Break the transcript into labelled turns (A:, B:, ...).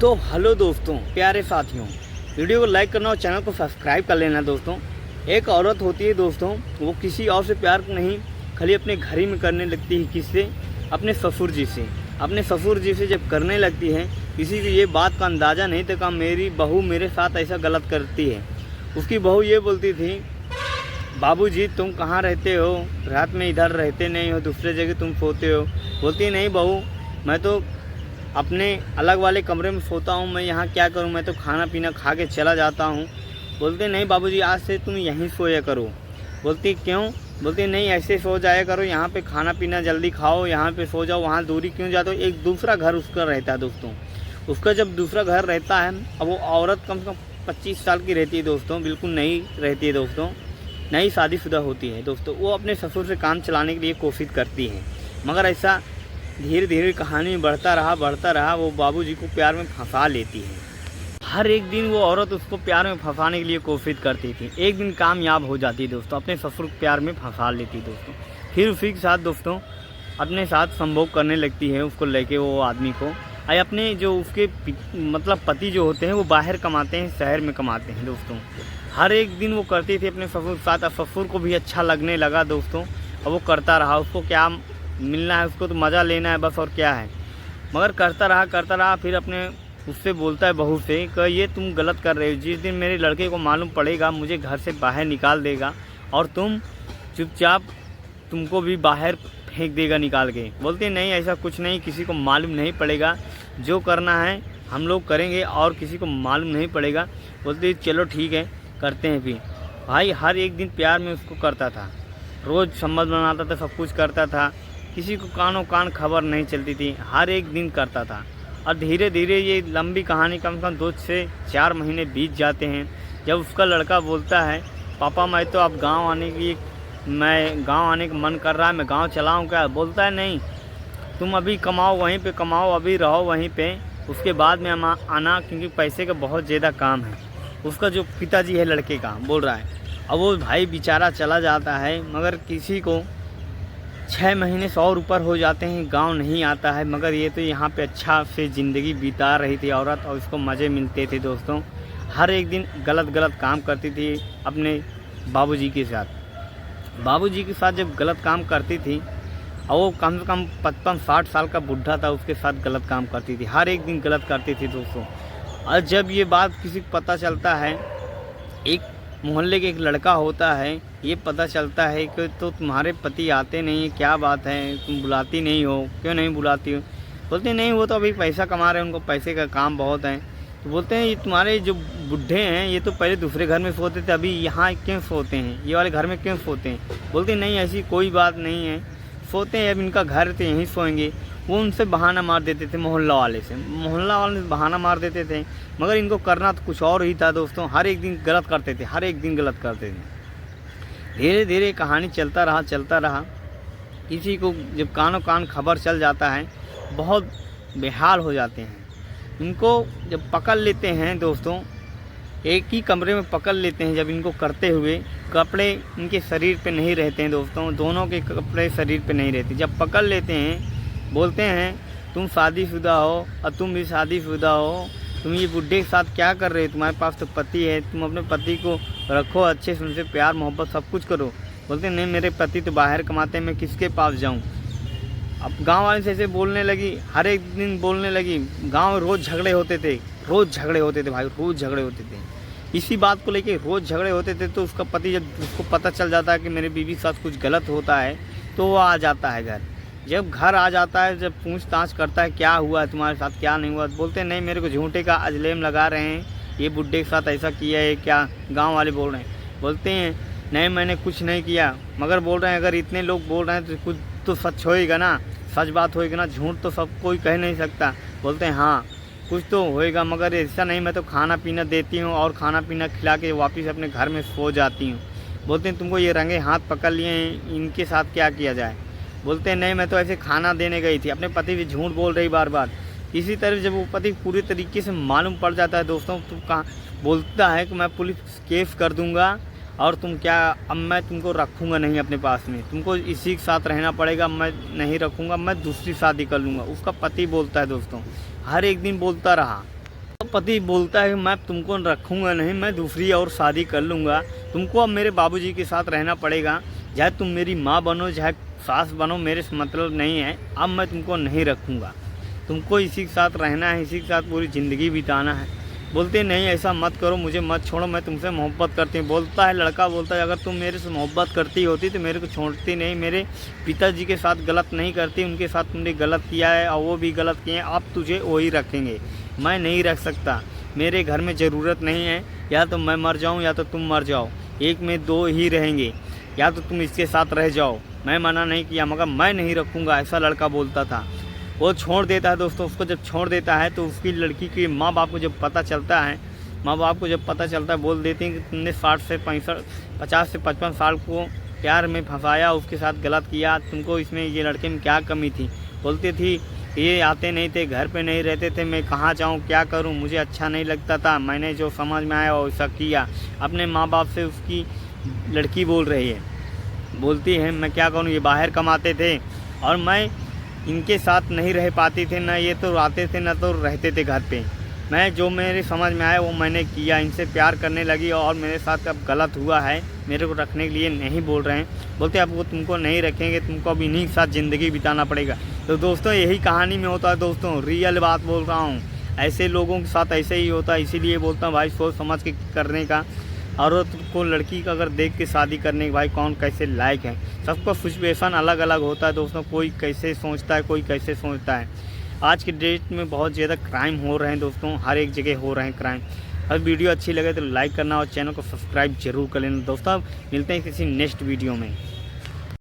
A: तो हेलो दोस्तों, प्यारे साथियों, वीडियो को लाइक करना और चैनल को सब्सक्राइब कर लेना। दोस्तों, एक औरत होती है दोस्तों, वो किसी और से प्यार नहीं खाली अपने घर ही में करने लगती है। किससे? अपने ससुर जी से। अपने ससुर जी से जब करने लगती है, किसी को ये बात का अंदाज़ा नहीं था कि मेरी बहू मेरे साथ ऐसा गलत करती है। उसकी बहू ये बोलती थी, बाबूजी तुम कहाँ रहते हो? रात में इधर रहते नहीं हो, दूसरे जगह तुम सोते हो। बोलती नहीं बहू, मैं तो अपने अलग वाले कमरे में सोता हूँ, मैं यहाँ क्या करूँ, मैं तो खाना पीना खा के चला जाता हूँ। बोलते नहीं बाबूजी, आज से तुम यहीं सोया करो। बोलती क्यों? बोलती नहीं, ऐसे सो जाया करो, यहाँ पे खाना पीना जल्दी खाओ, यहाँ पे सो जाओ, वहाँ दूरी क्यों जाते हो? एक दूसरा घर उसका रहता है दोस्तों। उसका जब दूसरा घर रहता है, अब वो औरत कम से कम 25 साल की रहती है दोस्तों, बिल्कुल नई रहती है दोस्तों, नई शादीशुदा होती है दोस्तों। वो अपने ससुर से काम चलाने के लिए कोशिश करती है, मगर ऐसा धीरे धीरे कहानी बढ़ता रहा। वो बाबूजी को प्यार में फंसा लेती है। हर एक दिन वो औरत उसको प्यार में फंसाने के लिए कोशिश करती थी। एक दिन कामयाब हो जाती है दोस्तों, अपने ससुर को प्यार में फंसा लेती है दोस्तों। फिर उसी के साथ दोस्तों अपने साथ संभोग करने लगती है उसको लेके, वो आदमी को। अपने जो उसके मतलब पति जो होते हैं वो बाहर कमाते हैं, शहर में कमाते हैं दोस्तों। हर एक दिन वो करती थी अपने ससुर के साथ। ससुर को भी अच्छा लगने लगा दोस्तों, और वो करता रहा। उसको क्या मिलना है, उसको तो मज़ा लेना है बस, और क्या है। मगर करता रहा। फिर अपने उससे बोलता है बहू से कि ये तुम गलत कर रहे हो, जिस दिन मेरे लड़के को मालूम पड़ेगा मुझे घर से बाहर निकाल देगा, और तुम चुपचाप तुमको भी बाहर फेंक देगा निकाल के। बोलते नहीं, ऐसा कुछ नहीं, किसी को मालूम नहीं पड़ेगा, जो करना है हम लोग करेंगे और किसी को मालूम नहीं पड़ेगा। बोलते चलो ठीक है, करते हैं। फिर भाई हर एक दिन प्यार में उसको करता था, रोज़ संबंध बनाता था, सब कुछ करता था, किसी को कानों कान खबर नहीं चलती थी, हर एक दिन करता था। और धीरे धीरे ये लंबी कहानी कम से कम 2 से 4 महीने बीत जाते हैं। जब उसका लड़का बोलता है, पापा मैं तो अब गांव आने का मन कर रहा है, मैं गांव चलाऊं क्या? बोलता है नहीं, तुम अभी कमाओ, वहीं पे कमाओ, अभी रहो वहीं पे, उसके बाद में आना, क्योंकि पैसे का बहुत ज़्यादा काम है। उसका जो पिताजी है लड़के का बोल रहा है। अब वो भाई बेचारा चला जाता है, मगर किसी को 6 महीने 100 और ऊपर हो जाते हैं, गांव नहीं आता है। मगर ये तो यहाँ पे अच्छा से ज़िंदगी बिता रही थी औरत, और उसको मज़े मिलते थे दोस्तों। हर एक दिन गलत काम करती थी अपने बाबूजी के साथ। बाबूजी के साथ जब गलत काम करती थी, और वो कम से कम 55-60 साल का बुढ़ा था, उसके साथ गलत काम करती थी, हर एक दिन गलत करती थी दोस्तों। और जब ये बात किसी को पता चलता है, एक मोहल्ले के एक लड़का होता है, ये पता चलता है कि तो तुम्हारे पति आते नहीं है, क्या बात है, तुम बुलाती नहीं हो, क्यों नहीं बुलाती हो? बोलते नहीं, वो तो अभी पैसा कमा रहे हैं, उनको पैसे का काम बहुत है। तो बोलते हैं ये तुम्हारे जो बुढ़े हैं, ये तो पहले दूसरे घर में सोते थे, अभी यहाँ क्यों सोते हैं, ये वाले घर में क्यों सोते हैं? बोलते नहीं, ऐसी कोई बात नहीं है, सोते हैं, अब इनका घर तो यहीं सोएंगे। वो उनसे बहाना मार देते थे, मोहल्ला वाले से बहाना मार देते थे, मगर इनको करना तो कुछ और ही था दोस्तों। हर एक दिन गलत करते थे। धीरे धीरे कहानी चलता रहा। किसी को जब कानों कान खबर चल जाता है, बहुत बेहाल हो जाते हैं। इनको जब पकड़ लेते हैं दोस्तों, एक ही कमरे में पकड़ लेते हैं, जब इनको करते हुए कपड़े इनके शरीर पे नहीं रहते हैं दोस्तों, दोनों के कपड़े शरीर पे नहीं रहते। जब पकड़ लेते हैं, बोलते हैं तुम शादीशुदा हो और तुम भी शादीशुदा हो, तुम ये बुढ़े के साथ क्या कर रहे हो? तुम्हारे पास तो पति है, तुम अपने पति को रखो अच्छे से, उनसे प्यार मोहब्बत सब कुछ करो। बोलते नहीं, मेरे पति तो बाहर कमाते हैं, मैं किसके पास जाऊं? अब गांव वाले से ऐसे बोलने लगी, हर एक दिन बोलने लगी। गांव में रोज़ झगड़े होते थे भाई, रोज़ झगड़े होते थे। इसी बात को लेके रोज़ झगड़े होते थे। तो उसका पति जब उसको पता चल जाता है कि मेरे बीवी के साथ कुछ गलत होता है, तो वो आ जाता है घर। जब घर आ जाता है, जब पूछताछ करता है क्या हुआ है तुम्हारे साथ, क्या नहीं हुआ, बोलते नहीं, मेरे को झूठे का अजलेम लगा रहे हैं, ये बुढ़े के साथ ऐसा किया है क्या? गांव वाले बोल रहे हैं। बोलते हैं नहीं, मैंने कुछ नहीं किया। मगर बोल रहे हैं अगर इतने लोग बोल रहे हैं तो कुछ तो सच होएगा ना, सच बात होएगी ना, झूठ तो सब कोई कह नहीं सकता। बोलते हैं हाँ कुछ तो होएगा, मगर ऐसा नहीं, मैं तो खाना पीना देती हूँ और खाना पीना खिला के वापस अपने घर में सो जाती हूँ। बोलते हैं तुमको ये रंगे हाथ पकड़ लिए हैं, इनके साथ क्या किया जाए? बोलते हैं नहीं, मैं तो ऐसे खाना देने गई थी। अपने पति भी झूठ बोल रही बार। इसी तरह जब वो पति पूरी तरीके से मालूम पड़ जाता है दोस्तों, तो कहाँ बोलता है कि मैं पुलिस केस कर दूंगा, और तुम क्या, अब मैं तुमको रखूँगा नहीं अपने पास में, तुमको इसी के साथ रहना पड़ेगा, मैं नहीं रखूँगा, मैं दूसरी शादी कर लूँगा। उसका पति बोलता है दोस्तों, हर एक दिन बोलता रहा। पति बोलता है मैं तुमको रखूँगा नहीं, मैं दूसरी और शादी कर लूँगा, तुमको अब मेरे बाबूजी के साथ रहना पड़ेगा, चाहे तुम मेरी माँ बनो चाहे सास बनो, मेरे से मतलब नहीं है, अब मैं तुमको नहीं रखूँगा, तुमको इसी के साथ रहना है, इसी के साथ पूरी ज़िंदगी बिताना है। बोलते नहीं ऐसा मत करो, मुझे मत छोड़ो, मैं तुमसे मोहब्बत करती हूँ। बोलता है लड़का, बोलता है अगर तुम मेरे से मोहब्बत करती होती तो मेरे को छोड़ती नहीं, मेरे पिताजी के साथ गलत नहीं करती, उनके साथ तुमने गलत किया है और वो भी गलत किए हैं, अब तुझे वही रखेंगे, मैं नहीं रख सकता, मेरे घर में ज़रूरत नहीं है, या तो मैं मर जाऊँ या तो तुम मर जाओ, एक में दो ही रहेंगे, या तो तुम इसके साथ रह जाओ। मैं मना नहीं किया मगर मैं नहीं रखूँगा, ऐसा लड़का बोलता था। वो छोड़ देता है दोस्तों। उसको जब छोड़ देता है तो उसकी लड़की के माँ बाप को जब पता चलता है, माँ बाप को जब पता चलता है, बोल देते हैं कि तुमने 50 से 55 साल को प्यार में फंसाया, उसके साथ गलत किया, तुमको इसमें ये लड़के में क्या कमी थी। बोलती थी ये आते नहीं थे, घर पे नहीं रहते थे, मैं कहाँ जाऊँ क्या करूँ, मुझे अच्छा नहीं लगता था, मैंने जो समझ में आया वैसा किया। अपने माँ बाप से उसकी लड़की बोल रही है, बोलती है मैं क्या करूँ, ये बाहर कमाते थे और मैं इनके साथ नहीं रह पाती थी, ना ये तो आते थे ना तो रहते थे घर पे, मैं जो मेरे समझ में आया वो मैंने किया, इनसे प्यार करने लगी और मेरे साथ अब गलत हुआ है, मेरे को रखने के लिए नहीं बोल रहे हैं। बोलते अब वो तुमको नहीं रखेंगे, तुमको अब इन्हीं के साथ ज़िंदगी बिताना पड़ेगा। तो दोस्तों यही कहानी में होता है दोस्तों, रियल बात बोल रहा हूँ, ऐसे लोगों के साथ ऐसे ही होता है, इसीलिए बोलता हूँ भाई सोच समझ के करने का। औरत को लड़की का अगर देख के शादी करने के भाई कौन कैसे लायक है, सबका सिचुएशन अलग अलग होता है दोस्तों, कोई कैसे सोचता है कोई कैसे सोचता है। आज के डेट में बहुत ज़्यादा क्राइम हो रहे हैं दोस्तों, हर एक जगह हो रहे हैं क्राइम। अगर वीडियो अच्छी लगे तो लाइक करना और चैनल को सब्सक्राइब जरूर कर लेना दोस्तों। मिलते हैं किसी नेक्स्ट वीडियो में।